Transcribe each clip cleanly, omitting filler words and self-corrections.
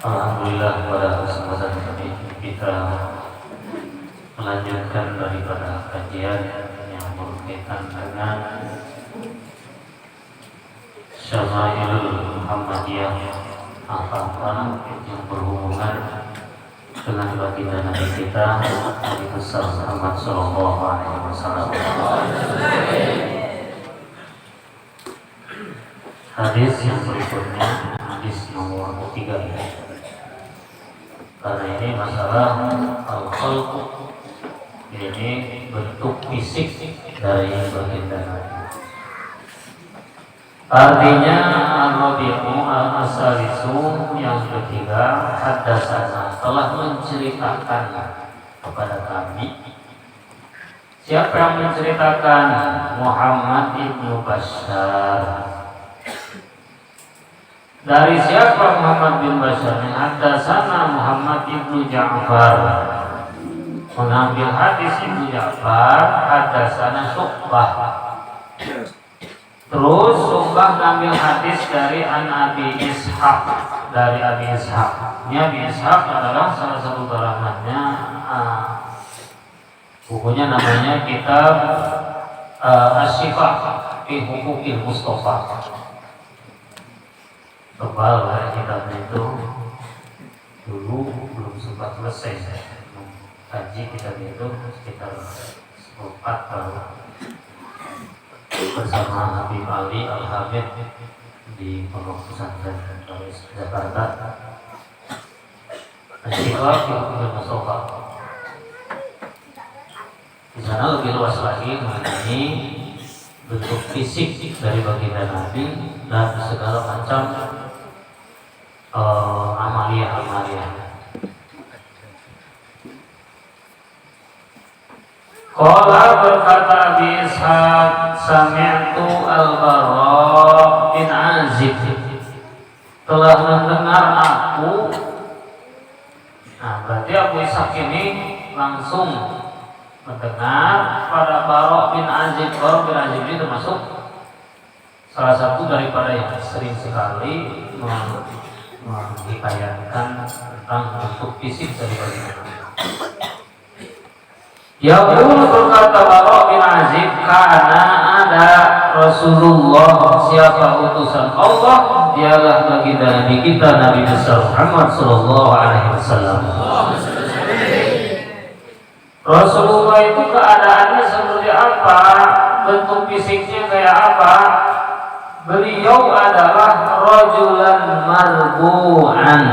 Alhamdulillah pada kesempatan kali ini kita melanjutkan daripada kajian yang berkaitan dengan Syama'ilul Muhammadiyah apa yang berhubungan dengan baginda Nabi kita Nabi besar Muhammad Sallallahu Alaihi Wasallam. Hadis yang berikutnya hadis nomor 3 karena ini masalah al-khalq, ini bentuk fisik dari baginda Nabi. Artinya al-Rabi'u al-Asalisu yang ketiga haddatsana telah menceritakan kepada kami. Siapa yang menceritakan? Muhammad ibnu Bashar. Dari siapa Muhammad bin Bashar? Haddatsana Muhammad ibnu Ja'far. Mengambil hadis ibnu Ja'far, haddatsana Syu'bah. Terus Syu'bah ngambil hadis dari Abi Ishaq, dari Abi Ishaq. Abi Ishaq adalah salah satu karangannya, bukunya namanya Kitab Asy-Syifa fi Huquqil Mustafa. Tebal lah kitabnya itu, dulu belum sempat selesai kaji kitab itu sekitar 4 tahun bersama Habib Ali Al-Hamid di Pondok Pesantren Jakarta. Asy-Syifa fi Huquqil Mustafa. Di sana lebih luas lagi mengenai bentuk fisik dari baginda Nabi dan segala macam amalia-amalia. Qala berkata Abi Ishaq, sami'tu al-Bara bin Azib, telah mendengar aku. Nah, berarti Abu Ishaq ini langsung mendengar pada Bara bin Azib. Bara bin Azib ini termasuk salah satu daripada yang sering sekali menghikayatkan tentang bentuk fisik dari baginda. Yaqul berkata Bara bin Azib, karena ada Rasulullah, siapa utusan Allah, dialah baginda Nabi kita Nabi besar Muhammad Sallallahu Alaihi Wasallam. Rasulullah itu keadaannya seperti apa, bentuk fisiknya kayak apa? Beliau adalah rajulan marbu'an,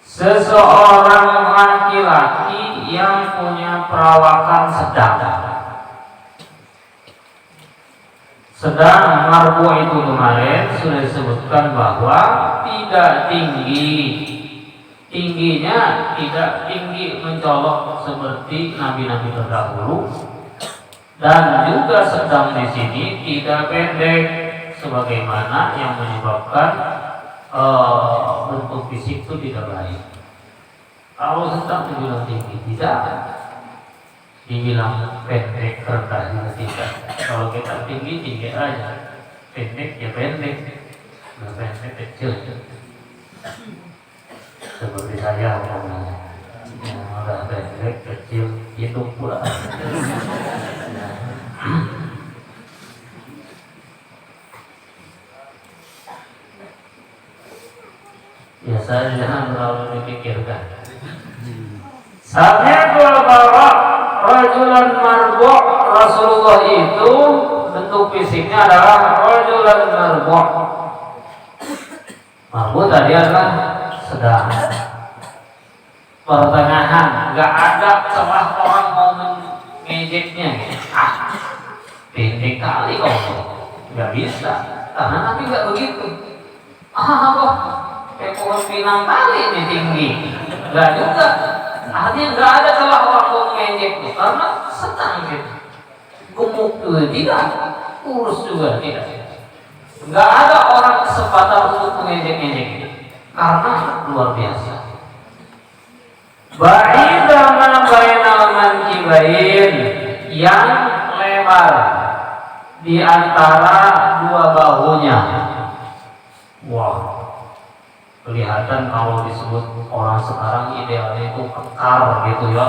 seseorang laki-laki yang punya perawakan sedang. Sedang marbu' itu kemarin sudah disebutkan bahwa tidak tinggi, tingginya tidak tinggi mencolok seperti nabi-nabi terdahulu, dan juga sedang di sini tidak pendek sebagaimana yang menyebabkan bentuk fisik itu tidak baik. Kalau sedang dibilang tinggi tidak, dibilang pendek rendah juga tidak. Kalau kita tinggi aja, pendek ya pendek, nggak pendek kecil. Seperti saya ngomongnya, yang udah pendek kecil itu pula. Ya saya jangan terlalu dipikirkan. Sami'tu al-Bara rajulan marbu', Rasulullah itu bentuk fisiknya adalah rajulan marbu'. Marbu' tadi adalah sedang, pertengahan, nggak ada celah orang mau mengejeknya. Pendek kali kok, nggak bisa, karena Nabi nggak begitu. Kok kayak pohon pinang kali ini tinggi, nggak juga. Artinya nggak ada celah orang mau mengejek tuh, karena senang gitu. Gemuk juga tidak, kurus juga tidak. Nggak ada orang kesempatan untuk mengejek-ngejek, karena luar biasa. Ba'idama bainal mankibain, yang lebar di antara dua bahunya. Wah, kelihatan kalau disebut orang sekarang idealnya itu kekar gitu ya,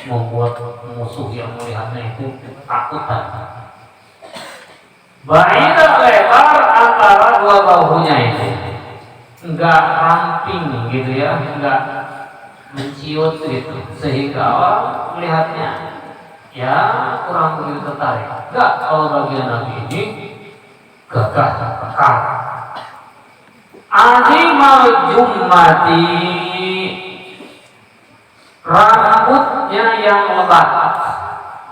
membuat musuh yang melihatnya itu takutan. Ba'ida lebar antara dua bahunya itu, enggak ramping gitu ya, enggak menciut gitu, sehingga orang melihatnya ya kurang begitu tertarik. Enggak, kalau bagian Nabi ini gagah kekar. Azimal jummati, rambutnya yang lebat.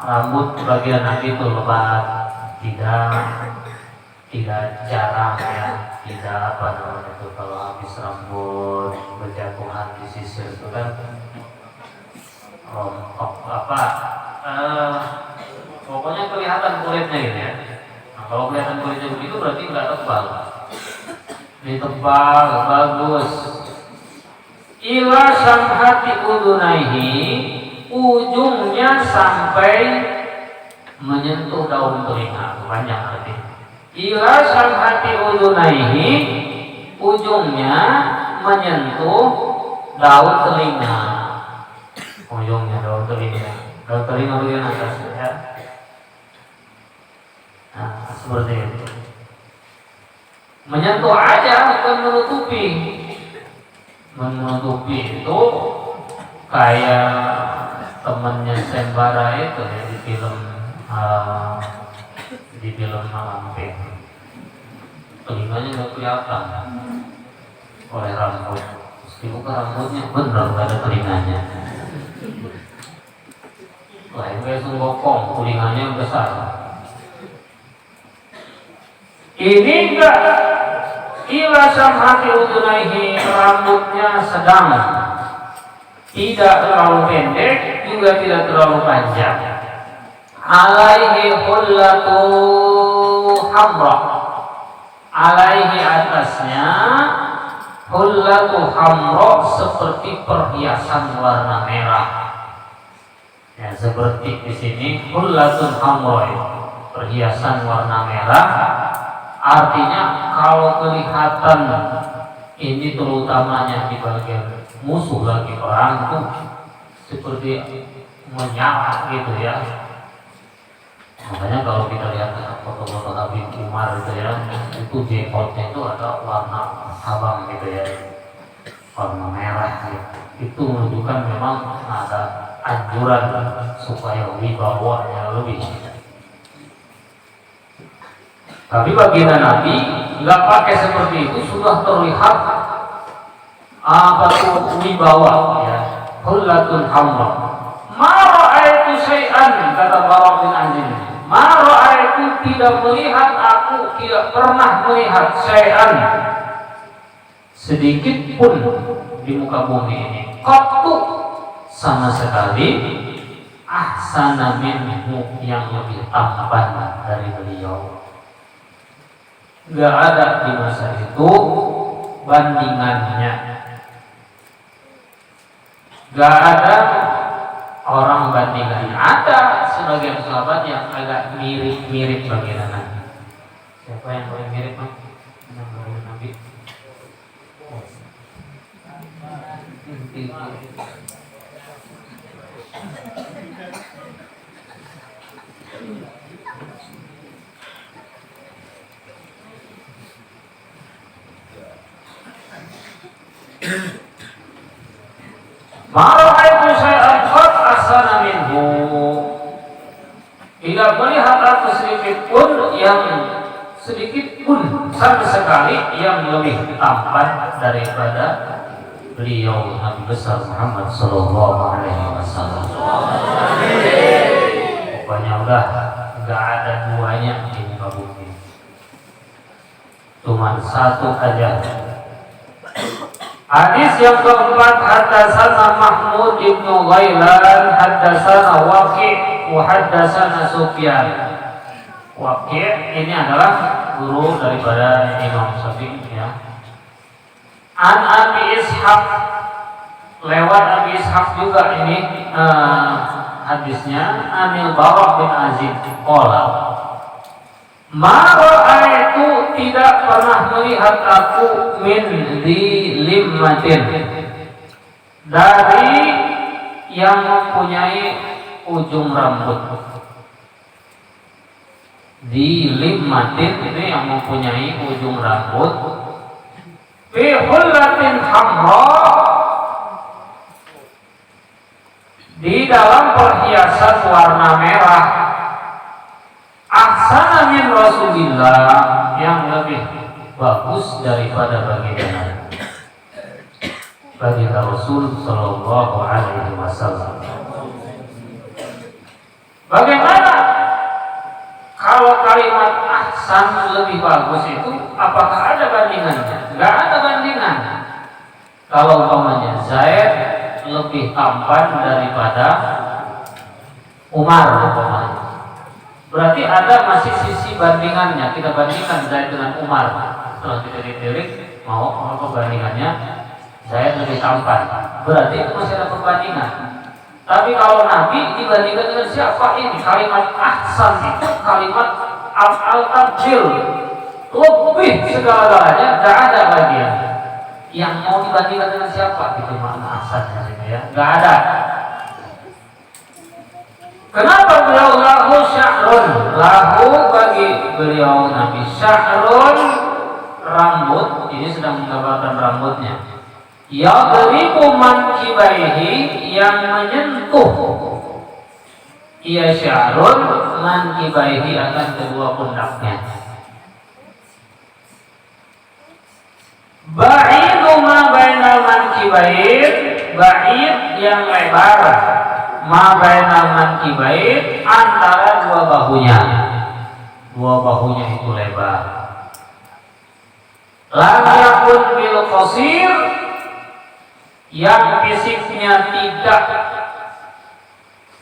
Rambut bagian Nabi itu lebat, tidak jarang ya, tidak apa namanya itu kalau habis rambut berjatuhan di sisir itu kan rontok apa, pokoknya kelihatan kulitnya gitu ya. Nah, kalau kelihatan kulitnya begitu berarti nggak tebal. Ini tebal, bagus. Ila samhati udunaihi, ujungnya sampai menyentuh daun telinga, banyak arti. Ila samhati udunaihi, ujungnya menyentuh daun telinga. Ujungnya daun telinga. Daun telinga bagian atas ya. Nah, seperti itu. Menyentuh aja, bukan menutupi. Menutupi itu kayak temannya Sembara itu ya di film Malampir. Telinganya nggak kelihatan oleh rambut. Meskipun rambutnya benar nggak ada telinganya. Lain kayak sunggokong, telinganya besar. Ini enggak. Ila samhati udunaihi, rambutnya sedang, tidak terlalu pendek juga tidak terlalu panjang. Alaihi hullatu hamra, alaihi atasnya hullatu hamra, seperti perhiasan warna merah. Ya, seperti di sini hullatun hamra, perhiasan warna merah. Artinya kalau kelihatan ini terutamanya di bagian musuh lagi perang tuh seperti menyala gitu ya. Makanya kalau kita lihat foto-foto Habib Umar itu ya, itu jenggotnya itu ada warna abang gitu ya, warna merah gitu. Itu menunjukkan memang ada anjuran supaya wibawanya lebih. Tapi baginda Nabi nggak pakai seperti itu, sudah terlihat apa tuh wibawa ya, hullatun hamra. Ma ra'aitu syai'an, kata Bara bin Azib. Ma ra'aitu, tidak melihat, aku tidak pernah melihat syai'an, sedikit pun di muka bumi ini, qattu, sama sekali, ahsana minhu, yang lebih tampan dari beliau. Gak ada di masa itu bandingannya. Gak ada orang bandingannya. Ada sebagian sahabat yang agak mirip-mirip bagian Nabi. Siapa yang paling mirip? Nabi. Marahaitu syai'an qad ahsana minhu, tidak melihat aku sedikit pun sama sekali yang lebih tampan daripada beliau Nabi besar Muhammad sallallahu alaihi wasallam. Pokoknya udah nggak ada duanya di muka bumi, cuma satu aja. Hadis yang keempat, haddatsana Mahmud ibnu Ghailan, haddatsana Waqi' wa haddatsana Sufyan. Waqi' ini adalah guru daripada Imam Syafi'i ya. An Abi Ishaq, lewat Abi Ishaq juga ini hadisnya, Anil Bara bin Azib qala, ma ra'aitu, tidak pernah melihat aku min di limmatin, dari yang mempunyai ujung rambut. Di limmatin itu yang mempunyai ujung rambut. Fi hullatin hamra, di dalam perhiasan warna merah. Ahsana min Rasulillah, yang lebih bagus daripada baginda Rasul sallallahu alaihi wasallam. Bagaimana kalau kalimat ahsan lebih bagus itu, apakah ada bandingannya? Enggak ada bandingan. Kalau umpamanya Zaid lebih tampan daripada Umar umpamanya, berarti ada masih sisi bandingannya. Kita bandingkan Zaid dengan Umar. Setelah kita ditilik, mau apa bandingannya? Zaid lebih tampan. Berarti itu masih ada perbandingan. Tapi kalau Nabi dibandingkan dengan siapa ini? Kalimat ahsan itu kalimat al-tabdil, lebih segala-galanya, tidak ada bagian. Yang mau dibandingkan dengan siapa? Itu makna ahsannya ya. Tidak ada. Kenapa beliau lahu syahrun? Lahu bagi beliau Nabi syahrun, rambut. Ini sedang menggambarkan rambutnya. Yadribu mankibaihi, yang menyentuh. Ia syahrun mankibaihi, akan kedua pundaknya. Ba'idu ma bainal mankibain, ba'id yang lebar. Ma bainal mankibain, antara dua bahunya. Dua bahunya itu lebar. Lam yakun bil qasir, yang fisiknya tidak,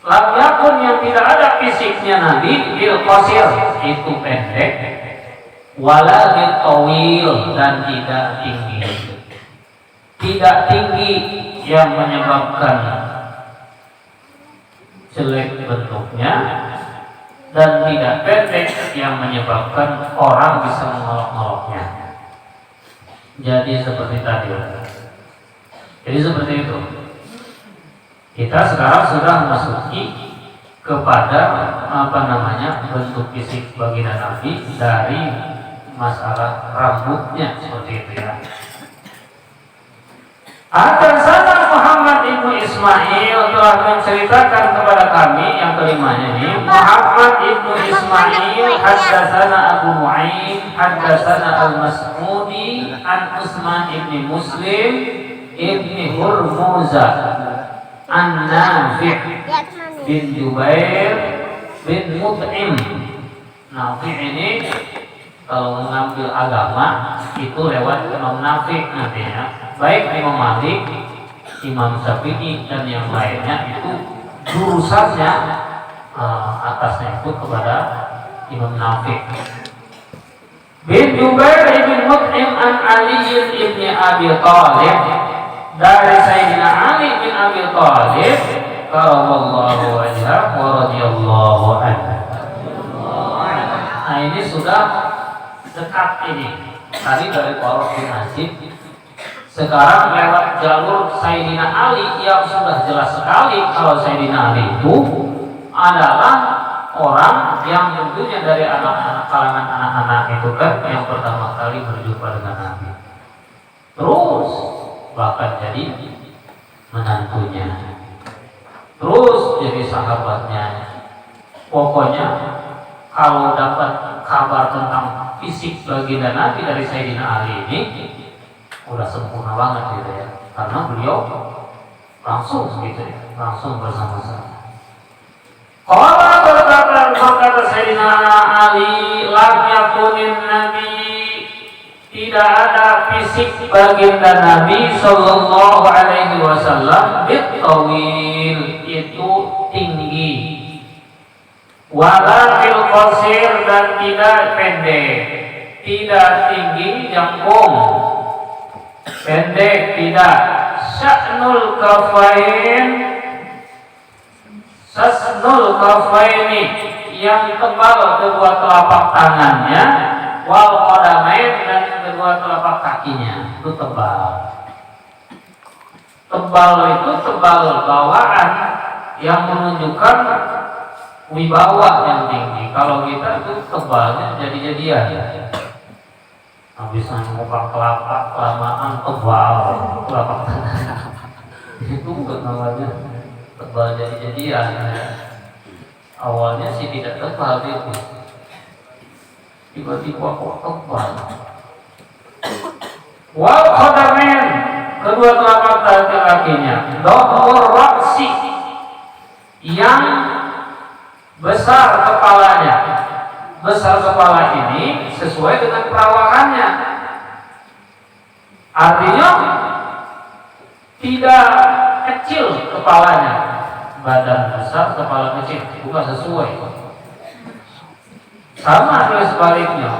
lam yakun yang tidak ada fisiknya Nabi, bil qasir itu pendek, wala bil tawil, dan tidak tinggi. Tidak tinggi yang menyebabkan jelek bentuknya, dan tidak pendek yang menyebabkan orang bisa mengolok-oloknya. Jadi seperti tadi. Jadi seperti itu. Kita sekarang sudah memasuki kepada bentuk fisik baginda Nabi dari masalah rambutnya, seperti itu ya. Hadatsana Muhammad ibnu Ismail telah menceritakan kepada kami, yang kelimanya ini Muhammad ibnu Ismail hadatsana Abu Nu'aim hadatsana Al-Mas'udi an Utsman ibni Muslim ibni Hurmuza an Nafi' bin Jubair bin Mut'im. Nafi' ini kalau mengambil agama itu lewat Imam Nafi' nantinya. Baik Imam Malik, Imam Syafi'i, dan yang lainnya itu jurusannya atasnya itu kepada Imam Nafi'. Bin Jubair bin Mut'im an Ali bin Abi Thalib, dari Sayyidina Ali bin Abi Thalib karramallahu wajhahu wa radhiyallahu anhu. Nah ini sudah dekat ini. Tadi dari Qarab bin Azib, sekarang lewat jalur Sayyidina Ali yang sudah jelas sekali kalau Sayyidina Ali itu adalah orang yang tentunya dari anak-anak, kalangan anak-anak itu kan yang pertama kali berjumpa dengan Nabi. Terus bahkan jadi menantunya, terus jadi sahabatnya. Pokoknya kalau dapat kabar tentang fisik baginda Nabi dari Sayyidina Ali ini udah sempurna banget gitu ya, karena beliau langsung gitu ya, langsung bersama-sama. Kalau berkata Sayyidina Ali, lam yakunin Nabi, tidak ada fisik baginda Nabi sallallahu alaihi wasallam bitawil, itu tinggi, wala bil qasir, dan tidak pendek. Tidak tinggi jangkung, pendek tidak. Sa'nul kafain, sasnul kafaini, yang tebal kedua telapak tangannya, wal qadamain, dan kedua telapak kakinya itu tebal. Tebal itu tebal bawaan yang menunjukkan wibawa yang tinggi. Kalau kita itu tebalnya jadi-jadian. Habis ngopang kelapa kelamaan tebal kelapa itu bukan namanya tebal jadi-jadian. Awalnya sih tidak tebal itu, tiba-tiba kok tebal. Wal qadamin, kedua telapak kaki-kakinya. Dohur raksi, yang besar kepalanya. Besar kepala ini sesuai dengan perawakannya. Artinya tidak kecil kepalanya, badan besar kepala kecil, bukan sesuai. Sama dengan sebaliknya,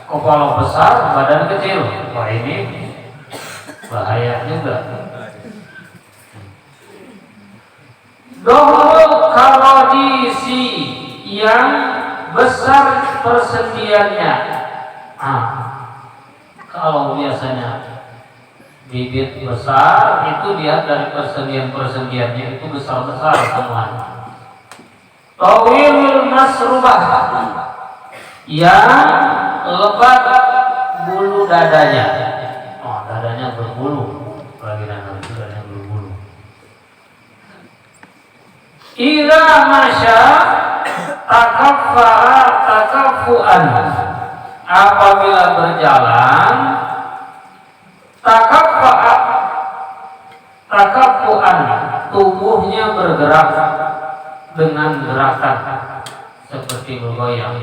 kepala besar badan kecil. Wah, ini bahaya juga. Dohul karodisi, yang besar persendiannya. Kalau biasanya bibit besar itu dia dari persendian-persendiannya itu besar-besar semuanya. Tawilul masrubah, yang lebat bulu dadanya. Dadanya berbulu, bagian dadanya berbulu. Ila masya takaffa'a takaffu'an, apabila berjalan takaffa'a takaffu'an, tubuhnya bergerak dengan gerakan seperti bergoyang,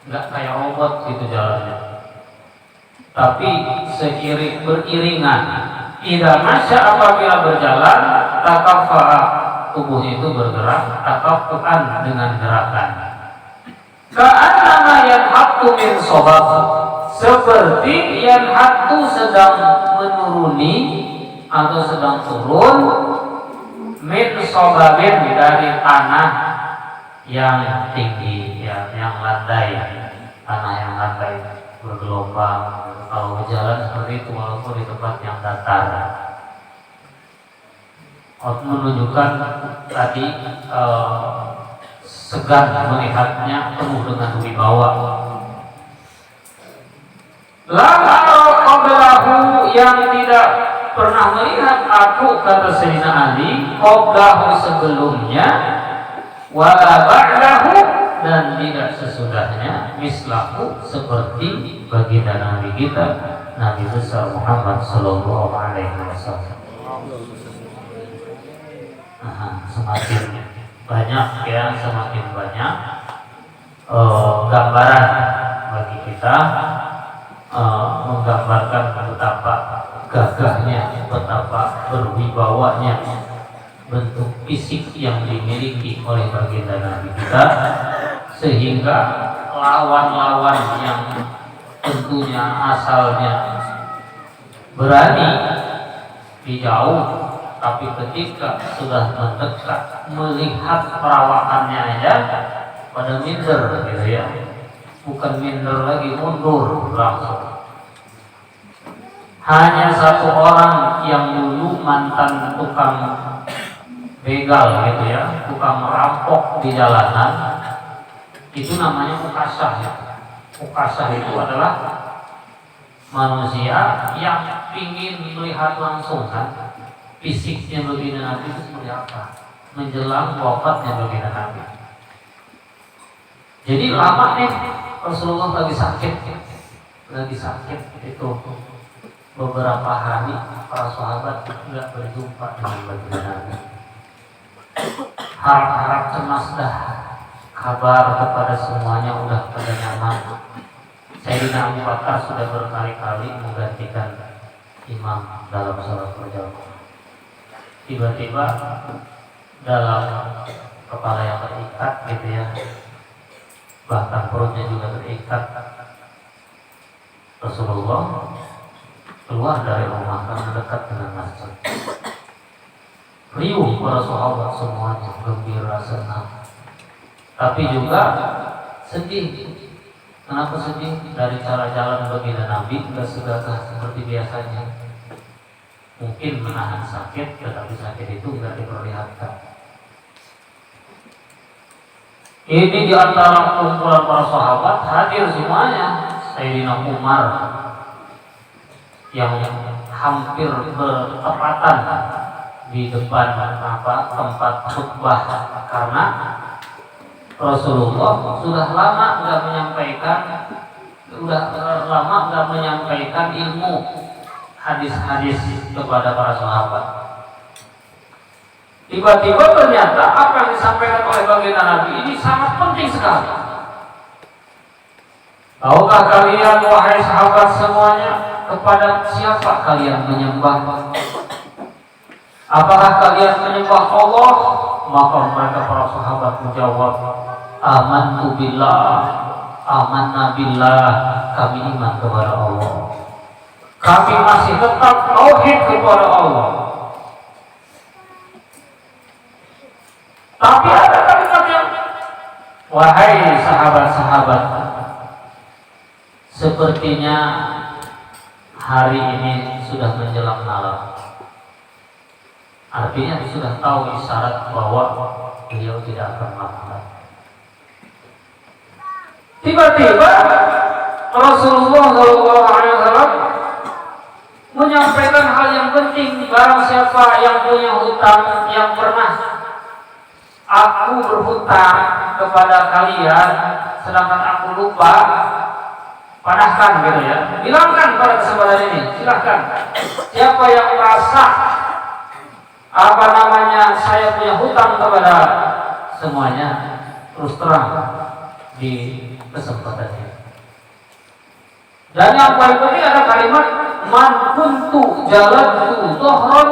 nggak kayak robot gitu jalannya, tapi beriringan. Idza masya, apabila berjalan, takaffa'a, tubuhnya itu bergerak, takaffu'an, dengan gerakan. Ka'annama yanhattu min sobab, seperti yanhattu sedang menuruni atau sedang turun, min sobabin, dari tanah yang tinggi, yang landai, tanah yang landai bergelombang. Kalau berjalan seperti itu walaupun di tempat yang datar, menunjukkan tadi segan melihatnya, penuh dengan wibawa. La qablahu, yang tidak pernah melihat aku, kata Sayyidina Ali, qablahu, sebelumnya, wala ba'dahu, dan tidak sesudahnya, mislahu, seperti baginda Nabi kita, Nabi besar Muhammad sallallahu alaihi wasallam. Semakin banyak semakin banyak gambaran bagi kita, menggambarkan betapa gagahnya, betapa berwibawanya bentuk fisik yang dimiliki oleh baginda Nabi kita, sehingga lawan-lawan yang tentunya asalnya berani dijauh, tapi ketika sudah mendekat melihat perawakannya aja pada minder gitu ya, bukan minder lagi, mundur langsung. Hanya satu orang yang dulu mantan tukang begal gitu ya, tukang merampok di jalanan, itu namanya ukasah ya. Ukasah itu adalah manusia yang ingin melihat langsung kan fisiknya baginda Nabi itu seperti apa menjelang wafatnya baginda Nabi. Jadi lama nih Rasulullah lagi sakit itu beberapa hari para sahabat tidak berjumpa dengan baginda Nabi. Harap-harap cemas dah, kabar kepada semuanya udah pada nyaman. Sayyidina Abu Bakar sudah berkali-kali menggantikan imam dalam salat berjamaah. Tiba-tiba dalam kepala yang terikat gitu ya, bahkan perutnya juga terikat, Rasulullah keluar dari rumah karena dekat dengan masjid. Riuh para sahabat semuanya, gembira, senang, tapi juga sedih. Kenapa sedih? Dari cara jalan baginda Nabi nggak segagah seperti biasanya. mungkin menahan sakit, tetapi sakit itu nggak diperlihatkan. Ini di antara kumpulan para sahabat hadir semuanya. Sayyidina Umar yang hampir bertepatan di depan tempat khutbah, karena Rasulullah sudah lama nggak menyampaikan ilmu hadis-hadis kepada para sahabat. Tiba-tiba ternyata apa yang disampaikan oleh baginda Nabi ini sangat penting sekali. Tahukah kalian wahai sahabat semuanya, kepada siapa kalian menyembah? Apakah kalian menyembah Allah? Maka mereka para sahabat menjawab, amantu billah, amanna billah, kami iman kepada Allah. Kami masih tetap tauhid kepada Allah. Tapi ada kalimat yang, wahai sahabat-sahabat, sepertinya hari ini sudah menjelang malam. Artinya sudah tahu isyarat bahwa beliau tidak akan makan. Tiba-tiba Rasulullah SAW menyampaikan hal yang penting. Barang siapa yang punya hutang, yang pernah aku berhutang kepada kalian, sedangkan aku lupa, padahkan gitu ya. Bilangkan pada kesempatan ini, silahkan. Siapa yang merasa saya punya hutang kepada semuanya, terus terang di kesempatan ini. Dan yang paling penting ada kalimat man kuntu jalantu dhuhran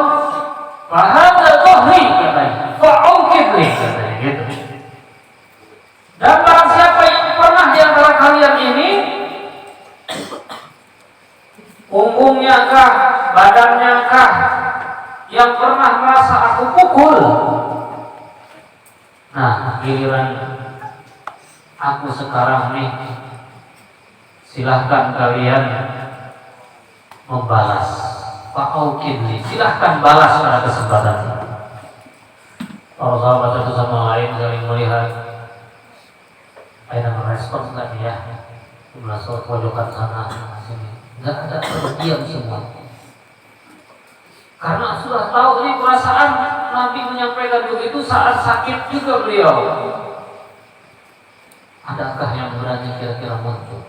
fahadha dhuhri, katanya fa'ukibli, katanya gitu. Dan barang siapa yang pernah di antara kalian ini, punggungnya kah, badannya kah, yang pernah merasa aku pukul, nah giliran aku sekarang nih, silahkan kalian membalas. Fa'ukibli, silahkan balas pada kesempatan ini. Para sahabat satu sama lain saling melihat, ada merespon nggak dia? Sebelah pojokan sana sini, nggak ada, terdiam semua. Karena sudah tahu ini perasaan Nabi menyampaikan begitu saat sakit juga beliau. Adakah yang berani kira-kira muncul?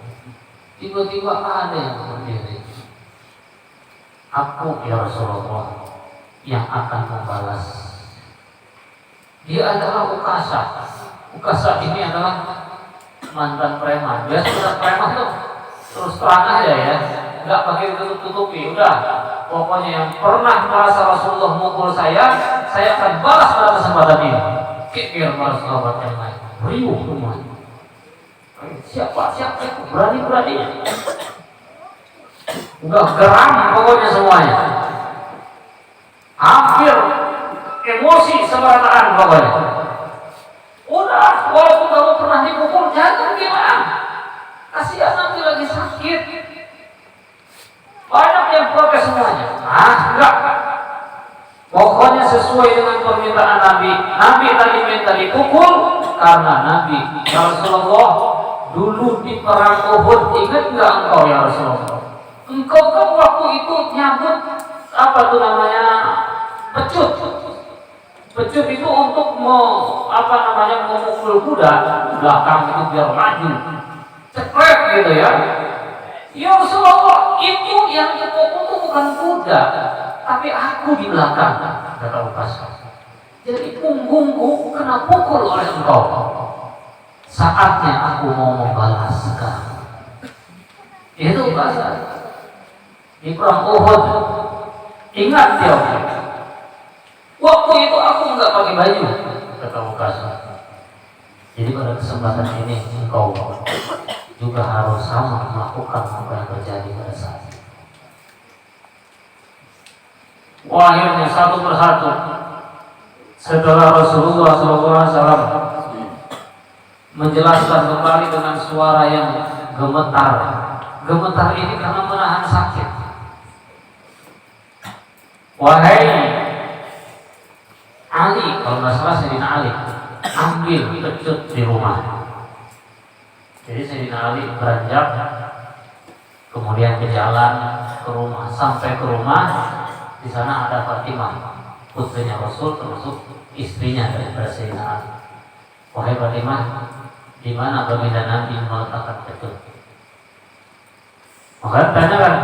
Tiba-tiba ada yang berdiri. Aku ya Rasulullah yang akan membalas. Dia adalah Ukasha. Ukasha ini adalah mantan preman. Dia sudah preman tuh terus terang aja ya, nggak pakai tutup-tutupi. Udah, pokoknya yang pernah merasa Rasulullah mukul saya akan balas pada kesempatan ini. Kikir para sahabat yang lain, riuh semua. Siapa berani-beraninya. Udah geram pokoknya semuanya. Hampir emosi seberataan pokoknya. Udah, walaupun kamu pernah dipukul, jangan bilang. Kasihan nanti lagi sakit. Banyak yang protes semuanya. Enggak. Pokoknya sesuai dengan permintaan Nabi. Nabi tadi minta dipukul karena Nabi ya Rasulullah dulu di perang Uhud, ingat nggak engkau ya Rasulullah? Engkau kan waktu itu nyambut pecut. Pecut itu untuk memukul kuda belakang itu biar maju. Cekrek gitu ya. Ya Rasulullah, itu yang dipukul itu bukan kuda, tapi aku di belakang, kata Ukasha. Jadi punggungku kena pukul oleh engkau. Saatnya aku mau membalas sekarang. Itu Ukasha. Di perang Uhud, ingat dia. Waktu itu aku enggak pakai baju, kata Ukasha. Jadi pada kesempatan ini engkau juga harus sama melakukan apa yang terjadi pada saat itu. Akhirnya satu persatu setelah Rasulullah SAW menjelaskan kembali dengan suara yang gemetar. Gemetar ini karena menahan sakit. wahai Ali, kalau nggak salah Sayyidina Ali, ambil pecut di rumah. Jadi Sayyidina Ali beranjak, kemudian ke jalan ke rumah, sampai ke rumah, di sana ada Fatimah, putrinya Rasul, termasuk istrinya daripada Sayyidina Ali. Wahai Fatimah, di mana baginda Nabi meletakkan pecut? Maka tanyakan,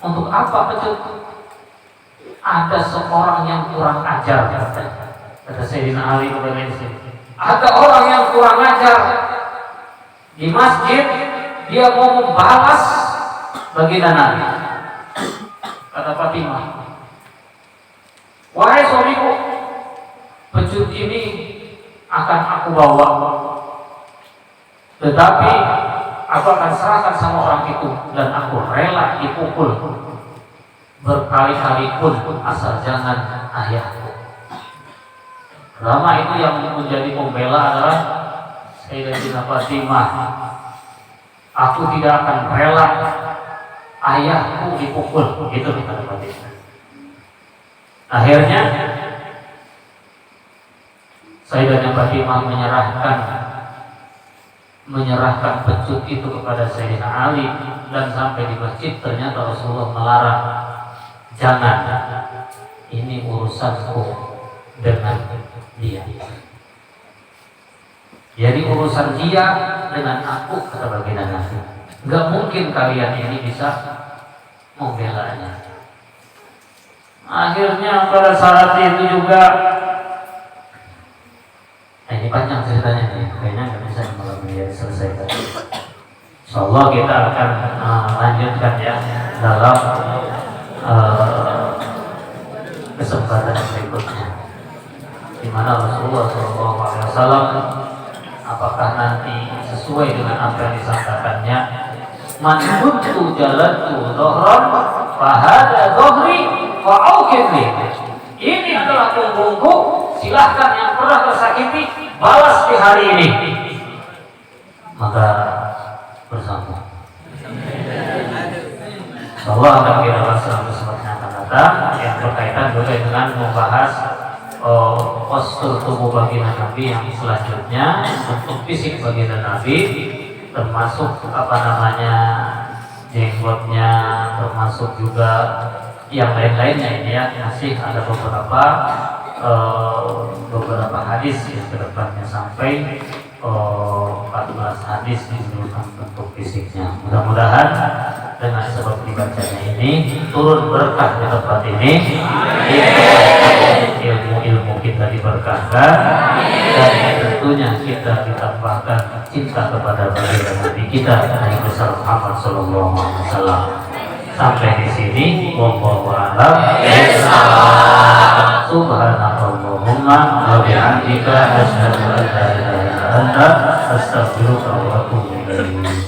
untuk apa pecut? Ada seorang yang kurang ajar, kata Sayyidina Ali kepada istri. Ada orang yang kurang ajar di masjid, dia mau membalas baginda Nabi. Kata Fatimah, wahai suamiku, pecut ini akan aku bawa, tetapi aku akan serahkan sama orang itu dan aku rela dipukul berkali-kali pun asal jangan ayahku. Lama itu yang menjadi pembela adalah Sayyidatina Fatimah. Aku tidak akan rela ayahku dipukul, gitu kata Fatimah. Akhirnya Sayyidatina Fatimah menyerahkan pecut itu kepada Sayyidina Ali, dan sampai di masjid ternyata Rasulullah melarang, jangan, ini urusanku dengan dia. Jadi urusan dia dengan aku, kata baginda Nabi. Gak mungkin kalian ini bisa membelanya. Akhirnya pada saat itu juga, ini panjang ceritanya nih, kayaknya nggak bisa malam ini selesaikan. Insyaallah kita akan lanjutkan ya dalam kesempatan berikutnya, di mana Rasulullah SAW apakah nanti sesuai dengan apa yang disangkakannya, man kuntu jalantu dhahran fahada dhahri fa'auqidni, ini adalah punggungku, silahkan yang pernah tersakiti balas di hari ini. Maka bersama Allah akan kita bahas dalam kesempatan yang akan datang, yang berkaitan juga dengan membahas postur tubuh baginda Nabi yang selanjutnya, untuk fisik baginda Nabi, termasuk jenggotnya, termasuk juga yang lain-lainnya. Ini ya, masih ada beberapa hadis yang kedepannya sampai 14 hadis menunjukkan bentuk fisiknya. Mudah-mudahan dengan sebab dibacanya ini turun berkah di tempat ini, ilmu kita diberkahkan, dan tentunya kita ditambahkan cinta kepada baginda Nabi kita Nabi besar Muhammad Sallallahu Alaihi Wasallam. Sampai di sini, wallahu a'lam bishawab. Subhanallahumma wa bihamdika asyhadu an la ilaha illa anta astaghfiruka wa atubu ilaik.